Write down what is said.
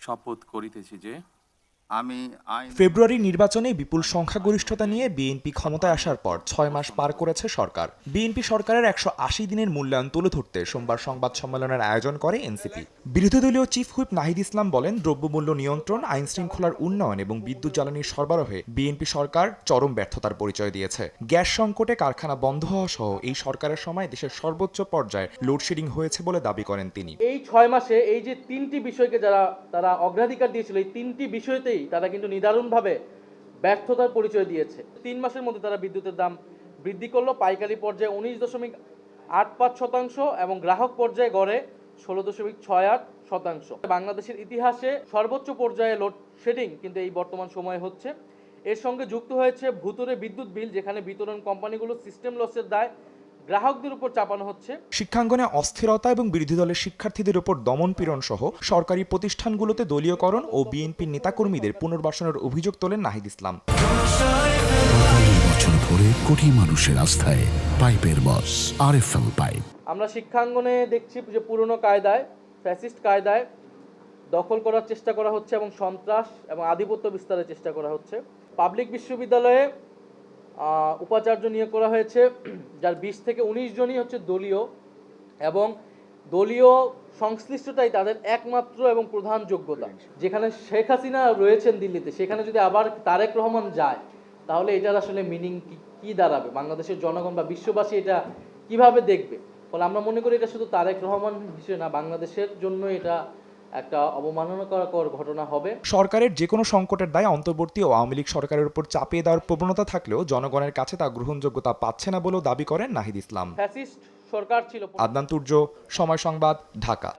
শপথ করিতেছি যে আমি ফেব্রুয়ারি নির্বাচনে বিপুল সংখ্যাগরিষ্ঠতা নিয়ে বিএনপি ক্ষমতায় আসার পর ৬ মাস পার করেছে সরকার। বিএনপি সরকারের ১৮০ দিনের মূল্যায়ন তুলে ধরতে সোমবার সংবাদ সম্মেলনের আয়োজন করে এনসিপি। বিরোধী দলীয় চিফ হুইপ নাহিদ ইসলাম বলেন, দ্রব্যমূল্য নিয়ন্ত্রণ, আইন শৃঙ্খলার উন্নয়ন এবং বিদ্যুৎ জ্বালানির সরবরাহে বিএনপি সরকার চরম ব্যর্থতার পরিচয় দিয়েছে। গ্যাস সংকটে কারখানা বন্ধ হওয়া সহ এই সরকারের সময় দেশের সর্বোচ্চ পর্যায়ে লোডশেডিং হয়েছে বলে দাবি করেন তিনি। এই ৬ মাসে এই যে ৩টি বিষয়কে তারা অগ্রাধিকার দিয়েছিল, এই ৩টি বিষয়তেই তারা কিন্তু নিদারুণভাবে ব্যর্থতার পরিচয় দিয়েছে। ৩ মাসের মধ্যে তারা বিদ্যুতের দাম বৃদ্ধি করলো পাইকারি পর্যায়ে ১৯.৮৫% এবং গ্রাহক পর্যায়ে গড়ে ১৬.৬৮%। বাংলাদেশের ইতিহাসে সর্বোচ্চ পর্যায়ে লোডশেডিং কিন্তু এই বর্তমান সময়ে হচ্ছে। এর সঙ্গে যুক্ত হয়েছে ভুতুরে বিদ্যুৎ বিল, যেখানে বিতরণ কোম্পানিগুলো সিস্টেম লসের দায় গ্রাহকদের উপর চাপানো হচ্ছে। শিক্ষাঙ্গনে অস্থিরতা এবং বিরোধী দলের শিক্ষার্থীদের উপর দমন-পীড়ন সহ সরকারি প্রতিষ্ঠানগুলোতে দলীয়করণ ও বিএনপির নেতাকর্মীদের পুনর্বাসনের অভিযোগ তোলেন নাহিদ ইসলাম। ৪৫ বছর ধরে কোটি মানুষের আস্থায় পাইপের বস আরএফএল পাইপ। আমরা শিক্ষাঙ্গনে দেখছি যে পুরনো কায়দায়, ফ্যাসিস্ট কায়দায় দখল করার চেষ্টা করা হচ্ছে এবং সন্ত্রাস এবং আধিপত্য বিস্তারের চেষ্টা করা হচ্ছে। পাবলিক বিশ্ববিদ্যালয়ে উপাচার্য নিয়োগ করা হয়েছে, যার ২০ থেকে ১৯ জনই হচ্ছে দলীয়, এবং দলীয় সংশ্লিষ্টতাই তাদের একমাত্র এবং প্রধান যোগ্যতা। যেখানে শেখ হাসিনা রয়েছেন দিল্লিতে, সেখানে যদি আবার তারেক রহমান যায়, তাহলে এটার আসলে মিনিং কি দাঁড়াবে? বাংলাদেশের জনগণ বা বিশ্ববাসী এটা কিভাবে দেখবে? ফলে আমরা মনে করি এটা শুধু তারেক রহমান হিসেবে না, বাংলাদেশের জন্য এটা একটা অবমাননাকর ঘটনা হবে। সরকারের যে কোনো সংকটের দায় অন্তর্বর্তী ও আওয়ামী লীগ সরকারের উপর চাপিয়ে দেওয়ার প্রবণতা থাকলেও জনগণের কাছে তা গ্রহণযোগ্যতা পাচ্ছে না বলেও দাবি করেন নাহিদ ইসলাম। ফ্যাসিস্ট সরকার ছিল। আদনান তুর্য, সময় সংবাদ, ঢাকা।